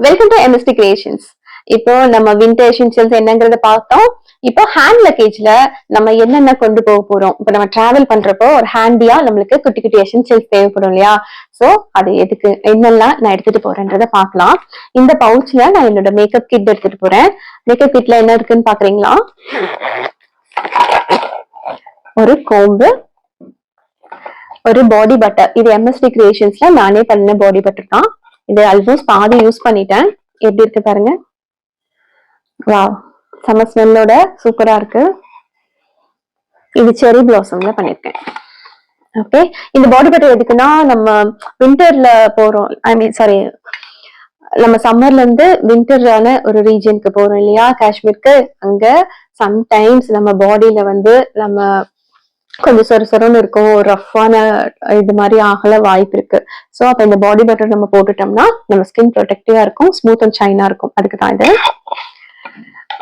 Welcome to MST creations. இப்போ நம்ம winter essentials என்னங்கறத பார்த்தோம். இப்போ ஹேண்ட் லக்கேஜ்ல நம்ம என்னென்ன கொண்டு போக போறோம். இப்போ நம்ம டிராவல் பண்றப்போ ஒரு ஹேண்டியா நம்மளுக்கு குட்டி குட்டி எசென்ஷியல்ஸ் தேவைப்படும் இல்லையா? சோ அது எதுக்கு என்னெல்லாம் நான் எடுத்துட்டு போறேன்றத பார்க்கலாம். இந்த பவுச்ல நான் என்னோட மேக்கப் கிட் எடுத்துட்டு போறேன். மேக்கப் கிட்ல என்ன இருக்குன்னு பாக்குறீங்களா? ஒரு கோம்பு, ஒரு பாடி பட்டர். இது MST கிரியேஷன்ஸ்ல நானே பண்ண பாடி பட்டர் தான். இது ஆல்மோஸ்ட் பாதி யூஸ் பண்ணிட்டேன். எப்படி இருக்கு பாருங்க. வாவ், செம ஸ்மெல்லோட சூப்பரா இருக்கு. இது செரி பிளாசம்ல பண்ணிருக்கேன். ஓகே, இந்த பாடி பட்டர் எதுக்குன்னா நம்ம விண்டர்ல போறோம், நம்ம சம்மர்ல இருந்து விண்டரான ஒரு ரீஜனுக்கு போறோம் இல்லையா, காஷ்மீருக்கு. அங்க சம்டைம்ஸ் நம்ம பாடியில வந்து நம்ம கொஞ்சம் சொரசொரன்னு இருக்கும், ரஃப்பான இது மாதிரி ஆகல வாய்ப்பு இருக்கு. சோ அப்ப இந்த பாடி பட்டர் நம்ம போட்டுட்டோம்னா நம்ம ஸ்கின் ப்ரொடெக்டிவா இருக்கும், ஸ்மூத் அண்ட் ஷைனா இருக்கும். அதுக்கு தான் இது.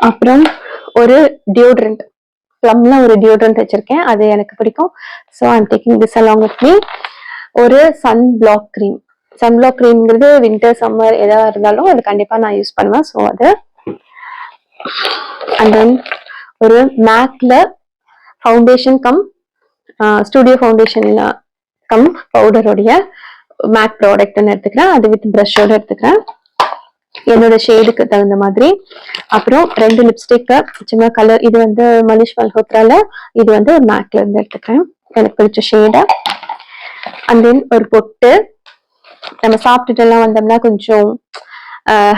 அப்புறம் ஒரு டியோட்ரண்ட், பிளம்ல ஒரு டியோட்ரண்ட் வச்சிருக்கேன், அது எனக்கு பிடிக்கும். So I'm taking this along with me. ஒரு sun block cream. Sun block கிரீம்ங்கிறது வின்டர் சம்மர் எதா இருந்தாலும் அது கண்டிப்பா நான் யூஸ் பண்ணுவேன். ஸோ அது. அண்ட் தென் ஒரு மேக்ல ஃபவுண்டேஷன் கம் ஸ்டுடியோ ஃபவுண்டேஷன்ல கம் பவுடருடைய மேக் ப்ராடக்ட்னு எடுத்துக்கிறேன். அது வித் ப்ரஷோட எடுத்துக்கிறேன் என்னோட ஷேடுக்கு தகுந்த மாதிரி. அப்புறம் 2 லிப்ஸ்டிக் சும்மா கலர். இது வந்து மனிஷ் மல்ஹோத்ரால, இது வந்து மேக்ல இருந்து எடுத்துக்கிறேன், எனக்கு பிடிச்ச ஷேட. அண்ட் தென் ஒரு பொட்டு. நம்ம சாப்பிட்டுட்டு எல்லாம் வந்தோம்னா கொஞ்சம்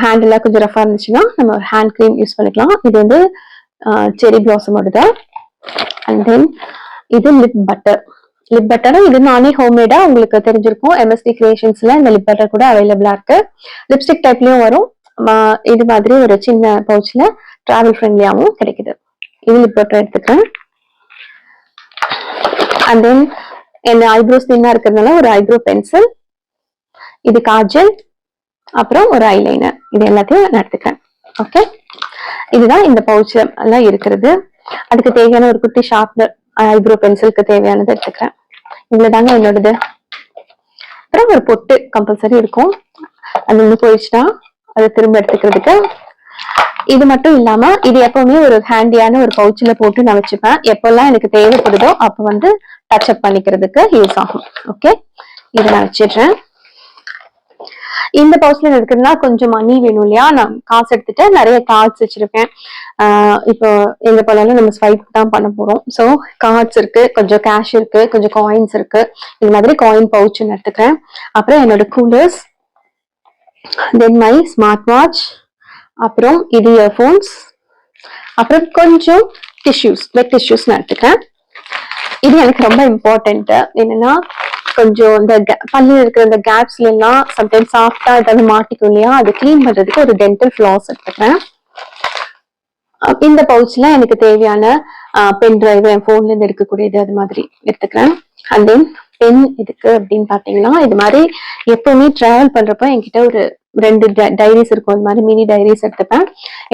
ஹேண்ட் எல்லாம் கொஞ்சம் ரஃபா இருந்துச்சுன்னா நம்ம ஒரு ஹேண்ட் கிரீம் யூஸ் பண்ணிக்கலாம். இது வந்து செரி பிளாசமோட தான். அண்ட் தென் இது லிப் பட்டர். லிப் பட்டரும் இது நானே ஹோம்மேடா, உங்களுக்கு தெரிஞ்சிருக்கும், MST கிரியேஷன்ஸ்ல இந்த லிப் பட்டர் கூட அவைலபிளா இருக்கு. லிப்ஸ்டிக் டைப்லயும் வரும். இது மாதிரி ஒரு சின்ன பவுச்ல டிராவல் ஃப்ரெண்ட்லியாவும் கிடைக்குது. இது லிப் பட்டர் எடுத்துக்கிறேன். அண்ட் தென் என்ன ஐப்ரோஸ் தின்னா இருக்கிறதுனால ஒரு ஐப்ரோ பென்சில், இது காஜல், அப்புறம் ஒரு ஐலைனர். இது எல்லாத்தையும் நான் எடுத்துக்கிறேன். ஓகே, இதுதான் இந்த பவுச்ல எல்லாம் இருக்கிறது. அதுக்கு தேவையான ஒரு குட்டி ஷார்ப்னர், ஐப்ரோ பென்சிலுக்கு தேவையானது எடுத்துக்கிறேன். இவ்வளவுதாங்க என்னோடது. அப்புறம் ஒரு பொட்டு கம்பல்சரி இருக்கும், அது ஒண்ணு போயிடுச்சுன்னா அதை திரும்ப எடுத்துக்கிறதுக்கு. இது மட்டும் இல்லாம இது எப்பவுமே ஒரு ஹேண்டியான ஒரு பவுச்ல போட்டு நான் வச்சுப்பேன். எப்பெல்லாம் எனக்கு தேவைப்படுதோ அப்ப வந்து டச் அப் பண்ணிக்கிறதுக்கு யூஸ் ஆகும். ஓகே, இதை நான் வச்சிடுறேன். இந்த பவுச்ல இருக்குன்னா கொஞ்சம் மணி வேணும் இல்லையா, நான் காசு எடுத்துட்டு நிறைய கார்ட்ஸ் வச்சிருக்கேன். இப்போ எங்க போனாலும் நம்ம ஸ்வைப் தான் பண்ண போறோம். ஸோ கார்ட்ஸ் இருக்கு, கொஞ்சம் கேஷ் இருக்கு, கொஞ்சம் காயின்ஸ் இருக்கு. இது மாதிரி காயின் பவுச் எடுத்துக்கிறேன். அப்புறம் என்னோட coolers, then my smart watch, அப்புறம் இது இயர்போன்ஸ், அப்புறம் கொஞ்சம் டிஷ்யூஸ், வெட் டிஷ்யூஸ் நான் எடுத்துக்கிறேன். இது எனக்கு ரொம்ப இம்பார்ட்டன்ட். என்னன்னா கொஞ்சம் இந்த பல்லு இருக்கிற இந்த கேப்ஸ்ல எல்லாம் சம்டைம்ஸ் சாஃப்டா ஏதாவது மாட்டிக்கும் இல்லையா, அது கிளீன் பண்றதுக்கு ஒரு டென்டல் ஃபிளாஸ் எடுத்துக்கிறேன். இந்த பவுச்ல எனக்கு தேவையான பென் டிரைவ், என் போன்ல இருந்து எடுக்கக்கூடியது அது மாதிரி எடுத்துக்கிறேன். அண்ட் தென் பென் எதுக்கு அப்படின்னு பாத்தீங்கன்னா, இது மாதிரி எப்பவுமே டிராவல் பண்றப்ப என்கிட்ட ஒரு 2 டைரிஸ் இருக்கும். இது மாதிரி மினி டைரிஸ் எடுத்துப்பேன்,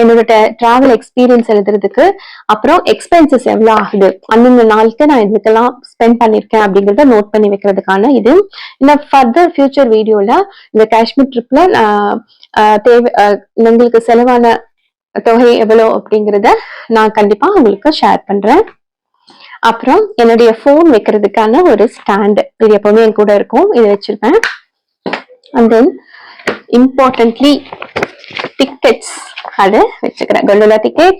என்னோட டிராவல் எக்ஸ்பீரியன்ஸ் எழுதுறதுக்கு. அப்புறம் எக்ஸ்பென்சஸ் எவ்வளவு ஆகுது, அந்தந்த நாளுக்கு நான் இதுக்கெல்லாம் ஸ்பெண்ட் பண்ணிருக்கேன் அப்படிங்கறத நோட் பண்ணி வைக்கிறதுக்கான இது. இந்த ஃபர்தர் ஃபியூச்சர் வீடியோல இந்த காஷ்மீர் ட்ரிப்ல தேவை உங்களுக்கு செலவான தொகை எவ்வளவு அப்படிங்கறத நான் கண்டிப்பா உங்களுக்கு ஷேர் பண்றேன். அப்புறம் என்னுடைய போன் வைக்கிறதுக்கான ஒரு ஸ்டாண்ட், இது எப்பவுமே என் கூட இருக்கும், இது வச்சிருப்பேன். அண்ட் தென் இம்பார்ட்டன்ட்லி டிக்கெட்ஸ், அது வச்சுக்கிறேன். gondola டிக்கெட்,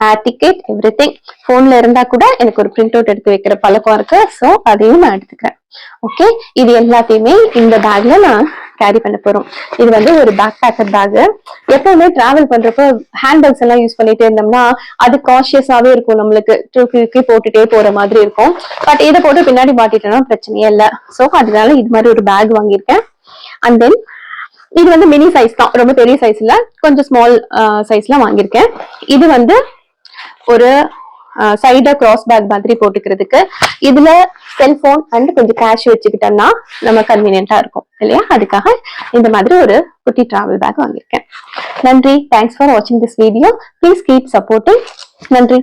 ஏர் டிக்கெட், எவ்ரிதிங். போன்ல இருந்தா கூட எனக்கு ஒரு பிரிண்ட் அவுட் எடுத்து வைக்கிற பழக்கம் இருக்கு. சோ அதையும் நான் எடுத்துக்கிறேன். ஓகே, இது எல்லாத்தையுமே இந்த பேக்ல நான் கேரி பண்ண போறோம். இது வந்து ஒரு பேக் பேக்கர் பேக். எப்பவுமே டிராவல் பண்றப்போ ஹேண்ட் பேக்ஸ் எல்லாம் யூஸ் பண்ணிட்டே இருந்தோம்னா அது காஷியஸாவே இருக்கும், நம்மளுக்கு தூக்கி போட்டுட்டே போற மாதிரி இருக்கும். பட் இதை போட்டு பின்னாடி மாட்டிட்டோம்னா பிரச்சனையே இல்லை. சோ அதனால இது மாதிரி ஒரு பேக் வாங்கியிருக்கேன். அண்ட் தென் இது வந்து மினி சைஸ் தான், ரொம்ப பெரிய சைஸ் இல்ல, கொஞ்சம் ஸ்மால் சைஸ்ல வாங்கியிருக்கேன். இது வந்து ஒரு சைடா கிராஸ் பேக் மாதிரி போட்டுக்கிறதுக்கு. இதுல செல்போன் அண்ட் கொஞ்சம் கேஷ் வச்சுக்கிட்டோம்னா நம்ம கன்வீனியன்டா இருக்கும் இல்லையா, அதுக்காக இந்த மாதிரி ஒரு குட்டி டிராவல் பேக் வாங்கியிருக்கேன். நன்றி. தேங்க்ஸ் ஃபார் வாட்சிங் this video. Please keep supporting. நன்றி.